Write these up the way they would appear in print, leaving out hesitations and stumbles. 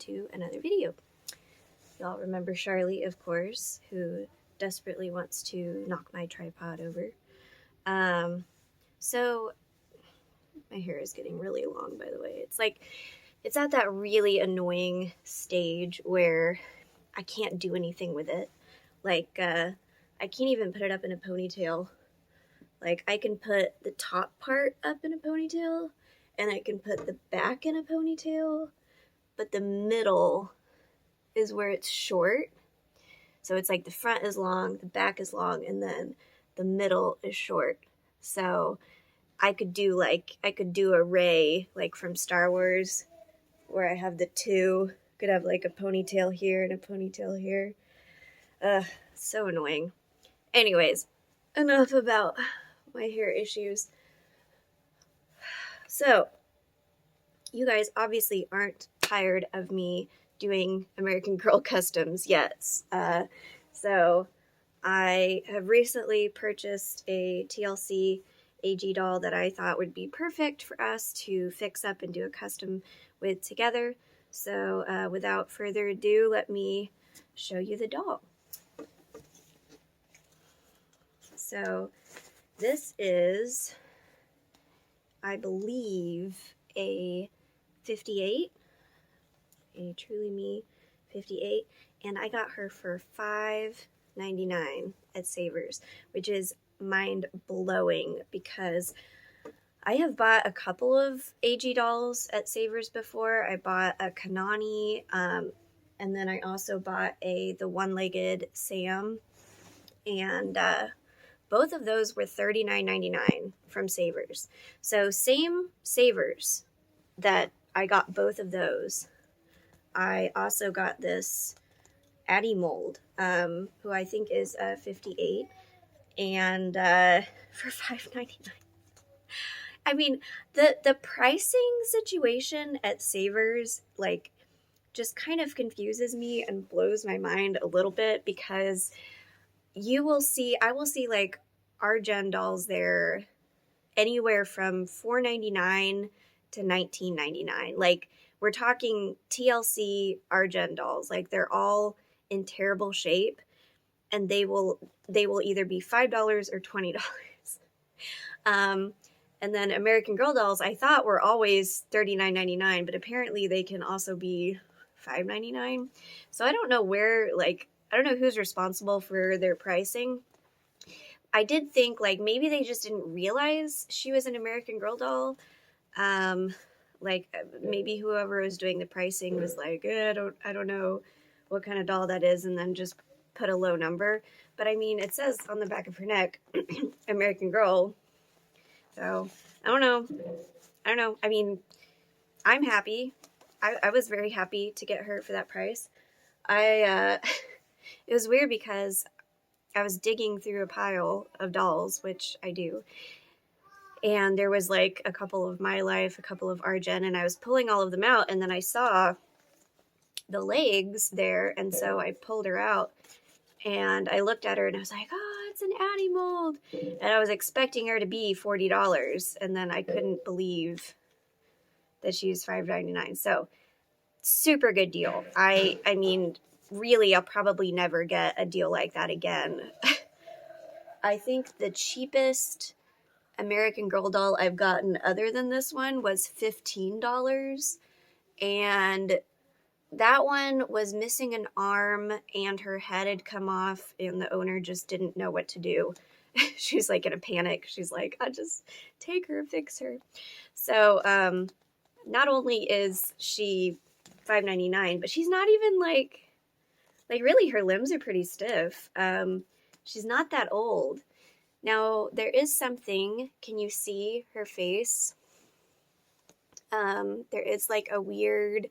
to another video. Y'all remember Charlie, of course, who desperately wants to knock my tripod over. So my hair is getting really long, by the way. It's at that really annoying stage where I can't do anything with it. Like, I can't even put it up in a ponytail. Like, I can put the top part up in a ponytail, and I can put the back in a ponytail, but the middle is where it's short. So it's like the front is long, the back is long, and then the middle is short. So I could do a Rey, like from Star Wars, where I have the two, could have like a ponytail here and a ponytail here. So annoying. Anyways, enough about my hair issues. So, you guys obviously aren't tired of me doing American Girl customs yet. So I have recently purchased a TLC AG doll that I thought would be perfect for us to fix up and do a custom with together. So without further ado, let me show you the doll. So this is, I believe, a 58, a Truly Me 58, and I got her for $5.99 at Savers, which is mind-blowing because I have bought a couple of AG dolls at Savers before. I bought a Kanani, and then I also bought the one-legged Sam, and both of those were $39.99 from Savers. So same Savers that I got both of those. I also got this Addie mold, who I think is 58, and for $5.99. I mean, the pricing situation at Savers, like, just kind of confuses me and blows my mind a little bit because I will see like Argen dolls there anywhere from $4.99 to $19.99. Like, we're talking TLC Argen dolls. Like, they're all in terrible shape, and they will either be $5 or $20. And then American Girl dolls, I thought were always $39.99, but apparently they can also be $5.99. So I don't know I don't know who's responsible for their pricing. I did think, like, maybe they just didn't realize she was an American Girl doll. Like, maybe whoever was doing the pricing was like, I don't know what kind of doll that is, and then just put a low number. But I mean, it says on the back of her neck, American Girl. So, I don't know. I mean, I'm happy. I was very happy to get her for that price. It was weird because I was digging through a pile of dolls, which I do. And there was like a couple of My Life, a couple of Argen, and I was pulling all of them out, and then I saw the legs there, and so I pulled her out, and I looked at her, and I was like, oh, it's an Addie mold, and I was expecting her to be $40, and then I couldn't believe that she was $5.99, so super good deal. I mean, really, I'll probably never get a deal like that again. I think the cheapest American Girl doll I've gotten other than this one was $15, and that one was missing an arm and her head had come off, and the owner just didn't know what to do. She's like in a panic. She's like, I'll just take her, fix her. So not only is she $5.99, but she's not even like really her limbs are pretty stiff. She's not that old. Now, there is something, can you see her face? There is like a weird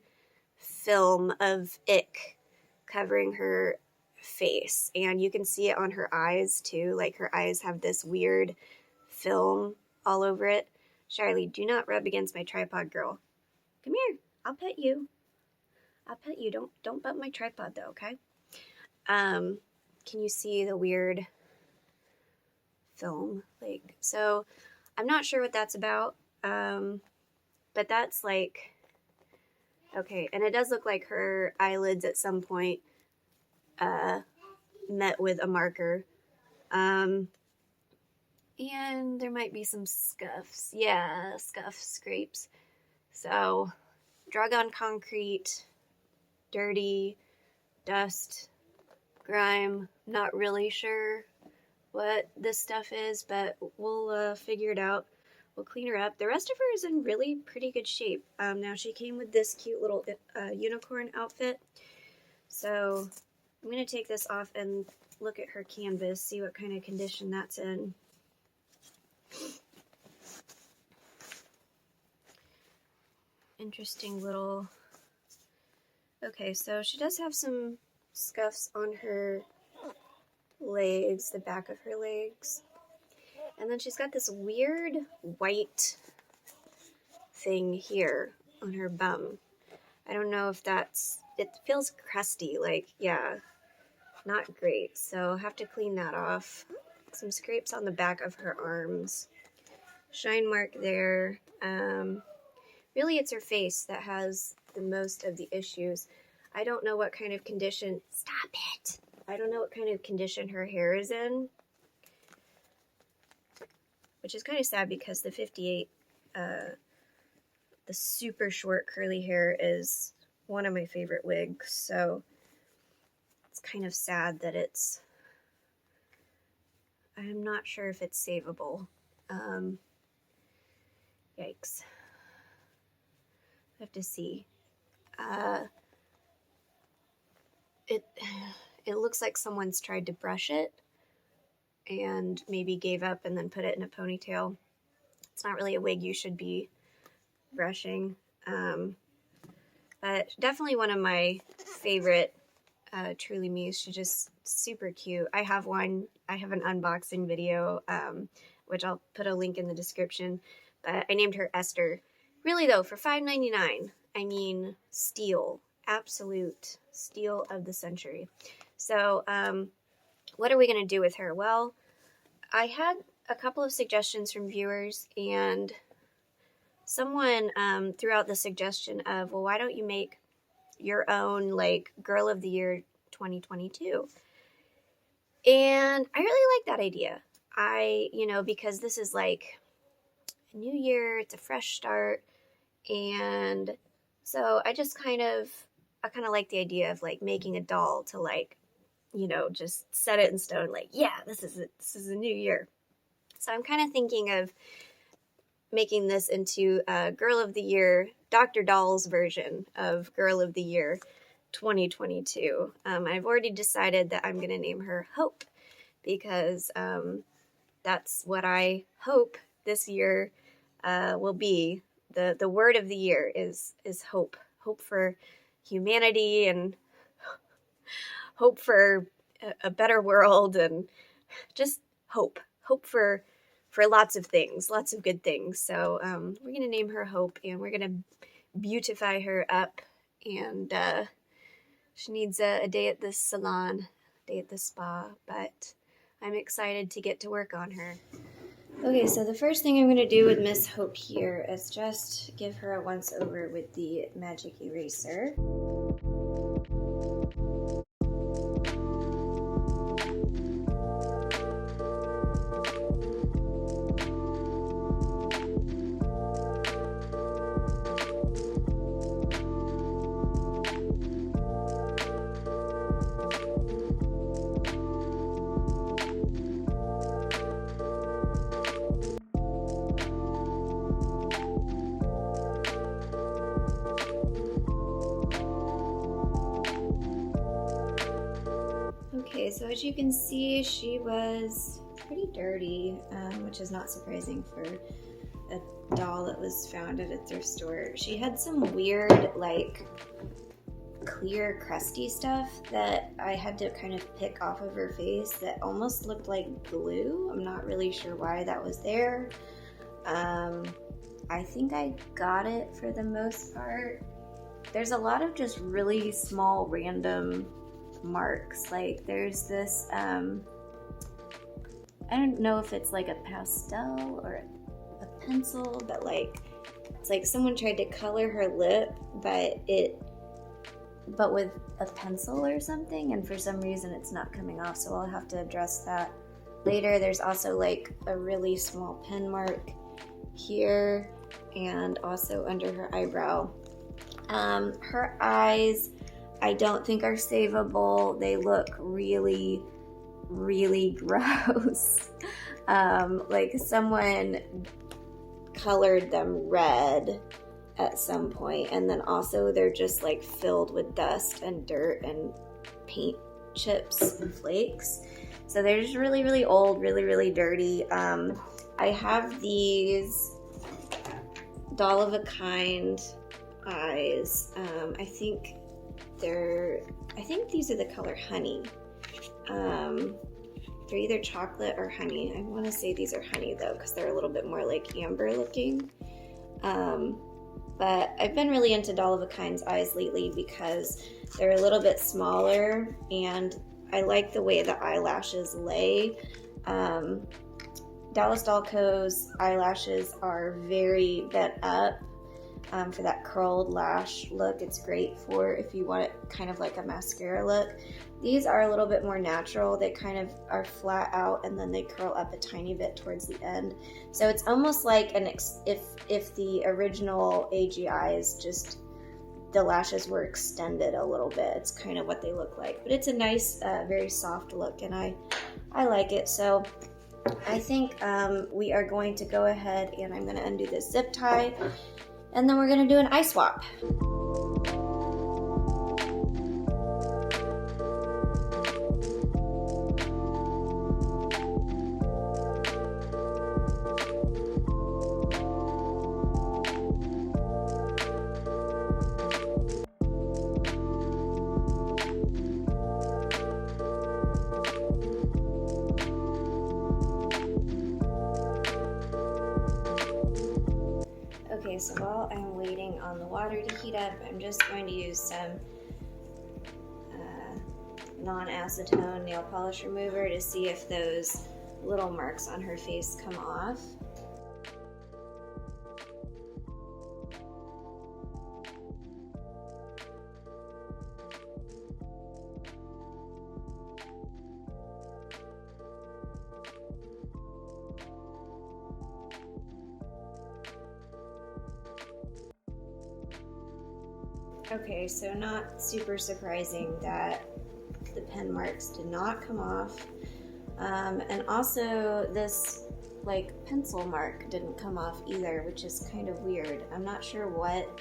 film of ick covering her face, and you can see it on her eyes too. Like, her eyes have this weird film all over it. Charlie, do not rub against my tripod, girl. Come here, I'll pet you. Don't bump my tripod though, okay? Can you see the weird film? Like, so I'm not sure what that's about, but that's like Okay, and it does look like her eyelids at some point met with a marker. And there might be some scuffs. Yeah, scuffs, scrapes. So, drug on concrete, dirty, dust, grime. Not really sure what this stuff is, but we'll figure it out. We'll clean her up. The rest of her is in really pretty good shape. Now she came with this cute little unicorn outfit. So I'm going to take this off and look at her canvas, see what kind of condition that's in. Interesting little... Okay, so she does have some scuffs on her legs, the back of her legs. And then she's got this weird white thing here on her bum. I don't know if that's... It feels crusty, like, yeah, not great. So I'll have to clean that off. Some scrapes on the back of her arms. Shine mark there. Really, it's her face that has the most of the issues. I don't know what kind of condition... Stop it! I don't know what kind of condition her hair is in. Which is kind of sad because the 58, the super short curly hair is one of my favorite wigs. So it's kind of sad that it's... I'm not sure if it's savable. Yikes. I have to see. It looks like someone's tried to brush it and maybe gave up and then put it in a ponytail. It's not really a wig you should be brushing. But definitely one of my favorite Truly Me's. She's just super cute. I have one. I have an unboxing video, which I'll put a link in the description. But I named her Esther. Really though, for $5.99, I mean steal. Absolute steal of the century. So, what are we going to do with her? Well, I had a couple of suggestions from viewers, and someone threw out the suggestion of, well, why don't you make your own, like, Girl of the Year 2022? And I really like that idea. Because this is like a new year, it's a fresh start, and so I kind of like the idea of, like, making a doll to, like, just set it in stone, like, yeah, this is a new year. So I'm kind of thinking of making this into a Girl of the Year, Dr. Doll's version of Girl of the Year 2022. I've already decided that I'm going to name her Hope, because that's what I hope this year will be. The word of the year is hope. Hope for humanity and hope for a better world, and just hope for lots of things, lots of good things. So we're going to name her Hope, and we're going to beautify her up, and she needs a day at the salon, a day at the spa, but I'm excited to get to work on her. Okay, so the first thing I'm going to do with Miss Hope here is just give her a once over with the magic eraser. Okay, so as you can see, she was pretty dirty, which is not surprising for a doll that was found at a thrift store. She had some weird, like, clear, crusty stuff that I had to kind of pick off of her face that almost looked like glue. I'm not really sure why that was there. I think I got it for the most part. There's a lot of just really small, random marks. Like, there's this I don't know if it's like a pastel or a pencil, but like It's like someone tried to color her lip, but with a pencil or something, and for some reason it's not coming off, so I'll have to address that later. There's also like a really small pen mark here and also under her eyebrow. Her eyes, I don't think are savable. They look really, really gross. Like someone colored them red at some point, and then also they're just like filled with dust and dirt and paint chips and flakes. So they're just really, really old, really, really dirty. I have these doll of a kind eyes. I think these are the color honey. They're either chocolate or honey. I want to say these are honey though, because they're a little bit more like amber looking. But I've been really into doll of a kind's eyes lately because they're a little bit smaller and I like the way the eyelashes lay. Dallas Doll Co.'s eyelashes are very bent up for that curled lash look. It's great for if you want it kind of like a mascara look. These are a little bit more natural. They kind of are flat out and then they curl up a tiny bit towards the end. So it's almost like if the original AGIs just the lashes were extended a little bit. It's kind of what they look like. But it's a nice, very soft look and I like it. So I think we are going to go ahead and I'm going to undo this zip tie and then we're going to do an eye swap. Okay, so while I'm waiting on the water to heat up, I'm just going to use some non-acetone nail polish remover to see if those little marks on her face come off. Okay, so not super surprising that the pen marks did not come off. And also this like pencil mark didn't come off either, which is kind of weird. I'm not sure what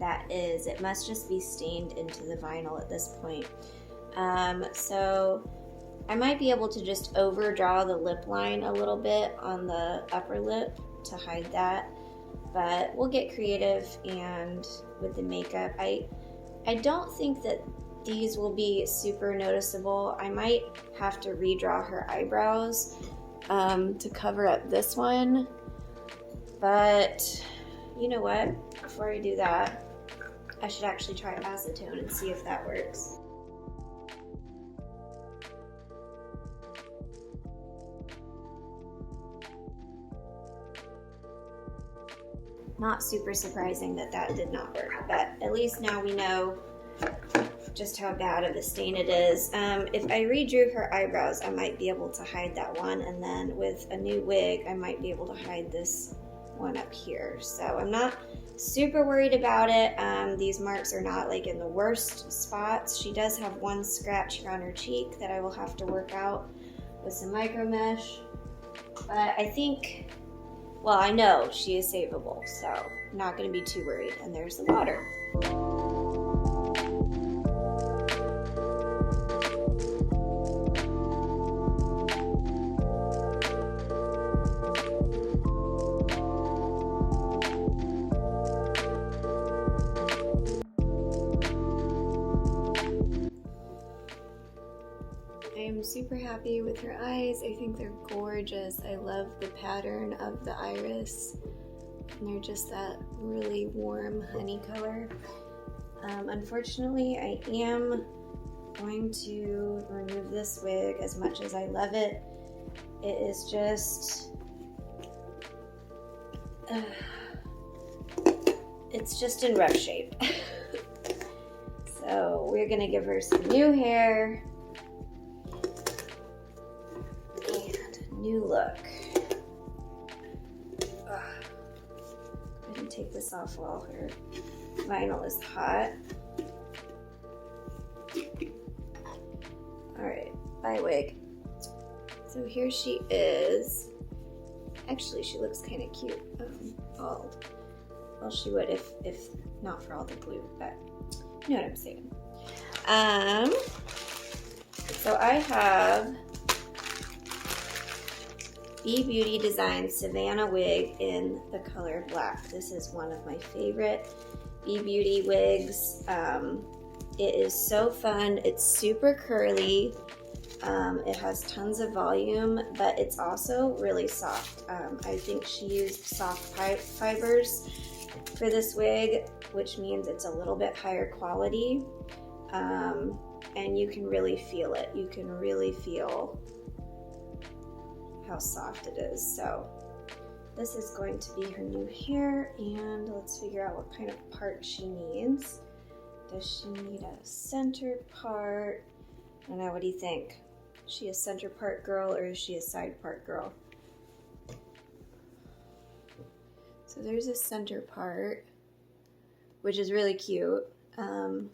that is. It must just be stained into the vinyl at this point. So I might be able to just overdraw the lip line a little bit on the upper lip to hide that. But we'll get creative and with the makeup. I don't think that these will be super noticeable. I might have to redraw her eyebrows to cover up this one. But you know what? Before I do that, I should actually try acetone and see if that works. Not super surprising that that did not work, but at least now we know just how bad of a stain it is. If I redrew her eyebrows, I might be able to hide that one, and then with a new wig, I might be able to hide this one up here. So I'm not super worried about it. These marks are not like in the worst spots. She does have one scratch around her cheek that I will have to work out with some micro mesh, but I think, well, I know she is savable, so I'm not going to be too worried. And there's the water. I'm super happy with her eyes. I think they're gorgeous. I love the pattern of the iris. And they're just that really warm honey color. Unfortunately, I am going to remove this wig as much as I love it. It is just it's just in rough shape. So we're gonna give her some new hair and a new look. Ugh. I didn't take this off while her vinyl is hot. All right, bye wig. So here she is. Actually, she looks kind of cute, bald. Well, she would if not for all the glue, but you know what I'm saying. So I have B-Beauty Designs Savannah wig in the color black. This is one of my favorite B-Beauty wigs. It is so fun. It's super curly. It has tons of volume, but it's also really soft. I think she used soft fibers for this wig, which means it's a little bit higher quality. And you can really feel it. You can really feel how soft it is. So this is going to be her new hair, and let's figure out what kind of part she needs. Does she need a center part? I don't know, what do you think? Is she a center part girl or is she a side part girl? So there's a center part, which is really cute. And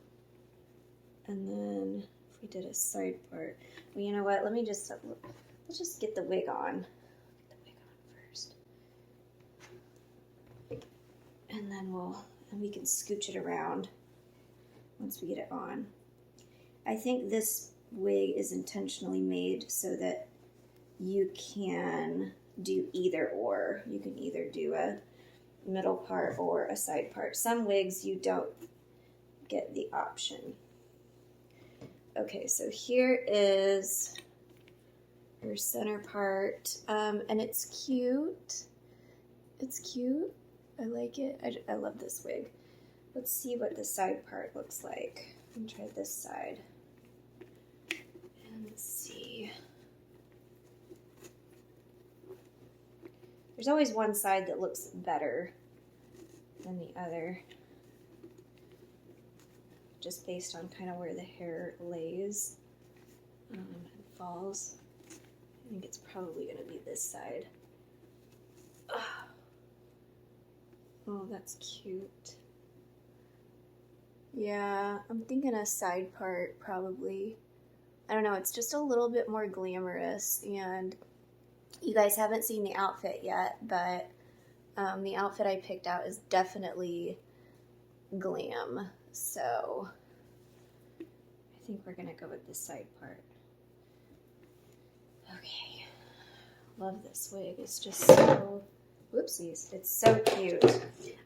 then if we did a side part, well, you know what? Let's just get the wig on. Get the wig on first. And then we can scooch it around once we get it on. I think this wig is intentionally made so that you can do either or. You can either do a middle part or a side part. Some wigs you don't get the option. Okay, so here is her center part, and it's cute. It's cute. I like it. I love this wig. Let's see what the side part looks like. Let me try this side. And let's see. There's always one side that looks better than the other, just based on kind of where the hair lays and falls. I think it's probably going to be this side. Oh, that's cute. Yeah, I'm thinking a side part probably. I don't know, it's just a little bit more glamorous, and you guys haven't seen the outfit yet, but the outfit I picked out is definitely glam. So I think we're gonna go with this side part. Okay, love this wig. It's just so, whoopsies, it's so cute.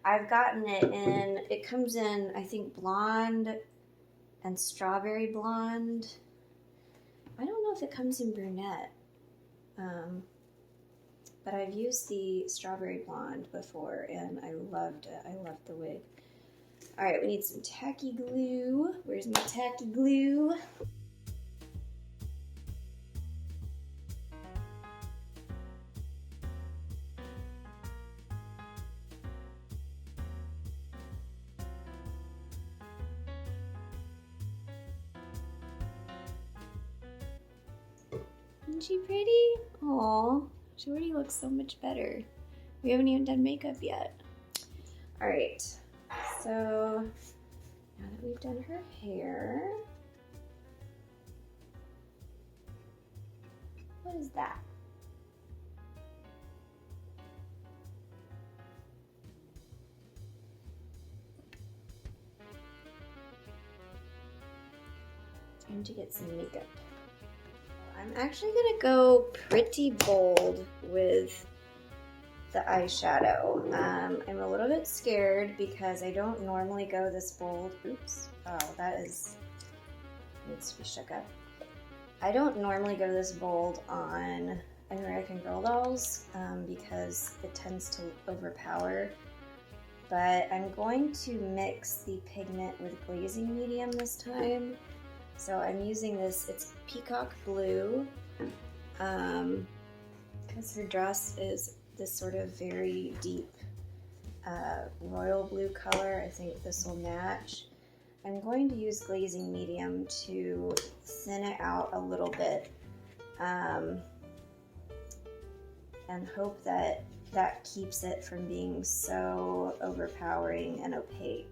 I've gotten it in, it comes in, I think, blonde and strawberry blonde. I don't know if it comes in brunette, but I've used the strawberry blonde before and I loved it. I loved the wig. All right, we need some tacky glue. Where's my tacky glue? Isn't she pretty? Aw, she already looks so much better. We haven't even done makeup yet. All right, so now that we've done her hair, what is that? Time to get some makeup. I'm actually gonna go pretty bold with the eyeshadow. I'm a little bit scared because I don't normally go this bold. Oops. Oh, that needs to be shook up. I don't normally go this bold on American Girl dolls because it tends to overpower. But I'm going to mix the pigment with glazing medium this time. So I'm using this, it's peacock blue, because her dress is this sort of very deep royal blue color. I think this will match. I'm going to use glazing medium to thin it out a little bit and hope that that keeps it from being so overpowering and opaque.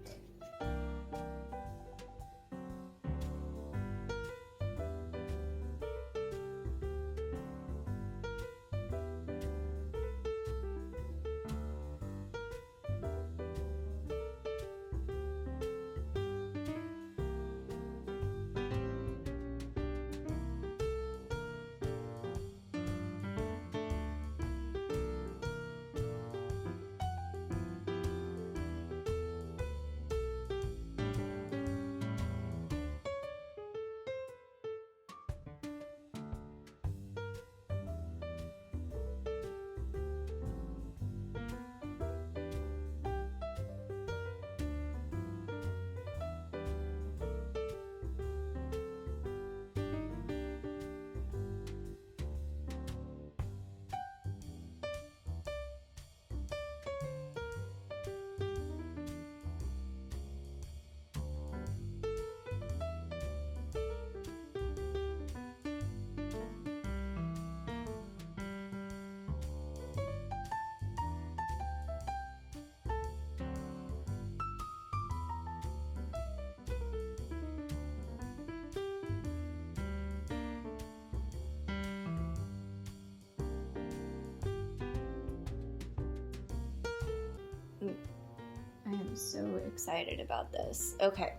I am so excited about this. Okay,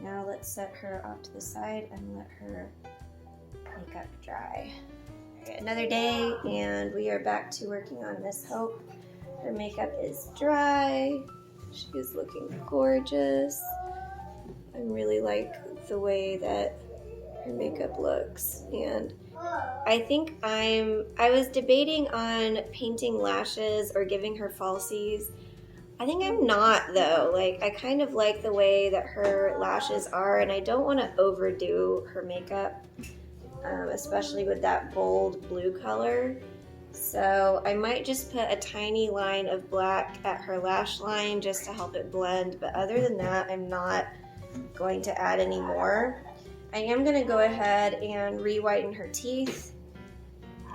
now let's set her off to the side and let her makeup dry. Right, another day and we are back to working on Miss Hope. Her makeup is dry. She is looking gorgeous. I really like the way that her makeup looks, and I think I was debating on painting lashes or giving her falsies. I think I'm not though. Like, I kind of like the way that her lashes are, and I don't want to overdo her makeup, especially with that bold blue color. So I might just put a tiny line of black at her lash line just to help it blend, but other than that, I'm not going to add any more. I am going to go ahead and re-whiten her teeth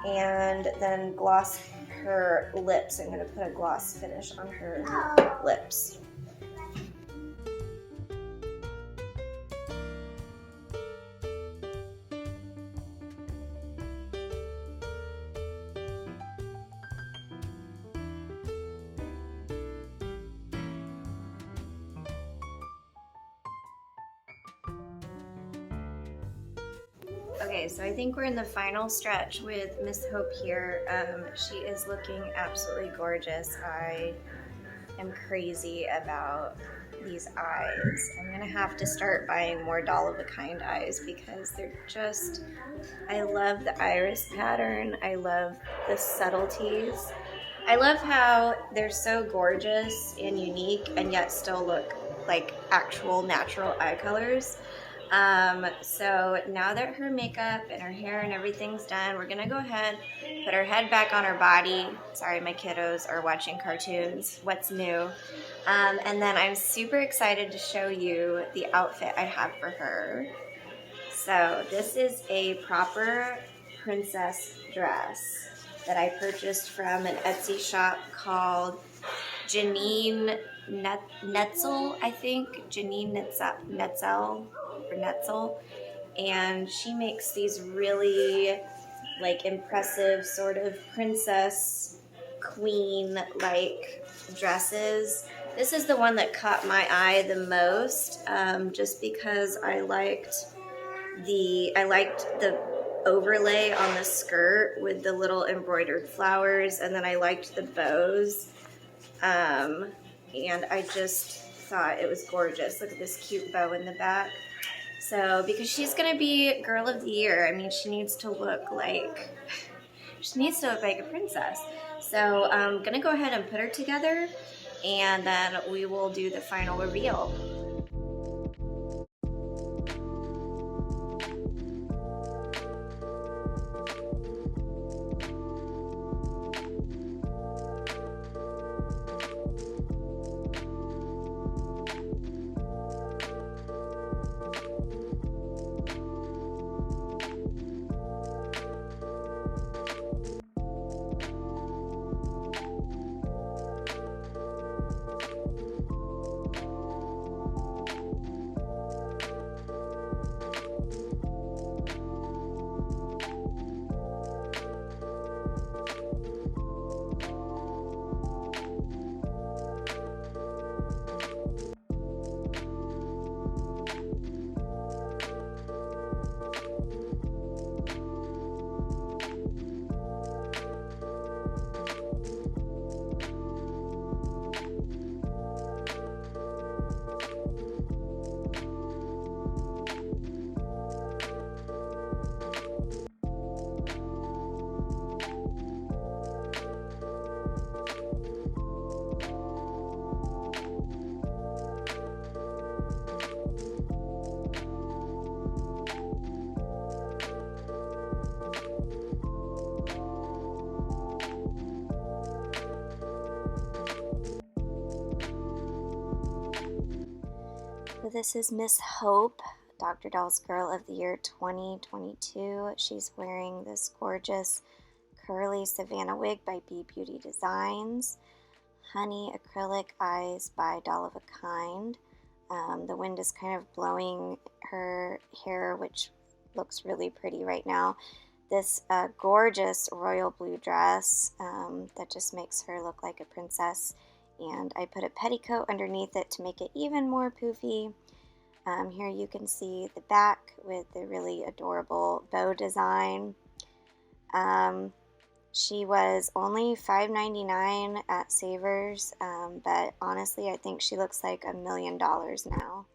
and then gloss her lips. I'm going to put a gloss finish on her lips. Okay, so I think we're in the final stretch with Miss Hope here. She is looking absolutely gorgeous. I am crazy about these eyes. I'm gonna have to start buying more doll of a kind eyes because they're just, I love the iris pattern. I love the subtleties. I love how they're so gorgeous and unique and yet still look like actual natural eye colors. So now that her makeup and her hair and everything's done, we're gonna go ahead, put her head back on her body. Sorry, my kiddos are watching cartoons. What's new? And then I'm super excited to show you the outfit I have for her. So this is a proper princess dress that I purchased from an Etsy shop called Janine Netzel, I think. Janine Netzel. And she makes these really like impressive sort of princess queen like dresses. This is the one that caught my eye the most, just because I liked the overlay on the skirt with the little embroidered flowers, and then I liked the bows, and I just thought it was gorgeous. Look at this cute bow in the back. So, because she's gonna be Girl of the Year, I mean, she needs to look like a princess. So I'm gonna go ahead and put her together, and then we will do the final reveal. So this is Miss Hope, Dr. Doll's Girl of the Year 2022. She's wearing this gorgeous curly Savannah wig by B Beauty Designs. Honey acrylic eyes by Doll of a Kind. The wind is kind of blowing her hair, which looks really pretty right now. This gorgeous royal blue dress that just makes her look like a princess. And I put a petticoat underneath it to make it even more poofy. Here you can see the back with the really adorable bow design. She was only $5.99 at Savers, but honestly, I think she looks like $1 million now.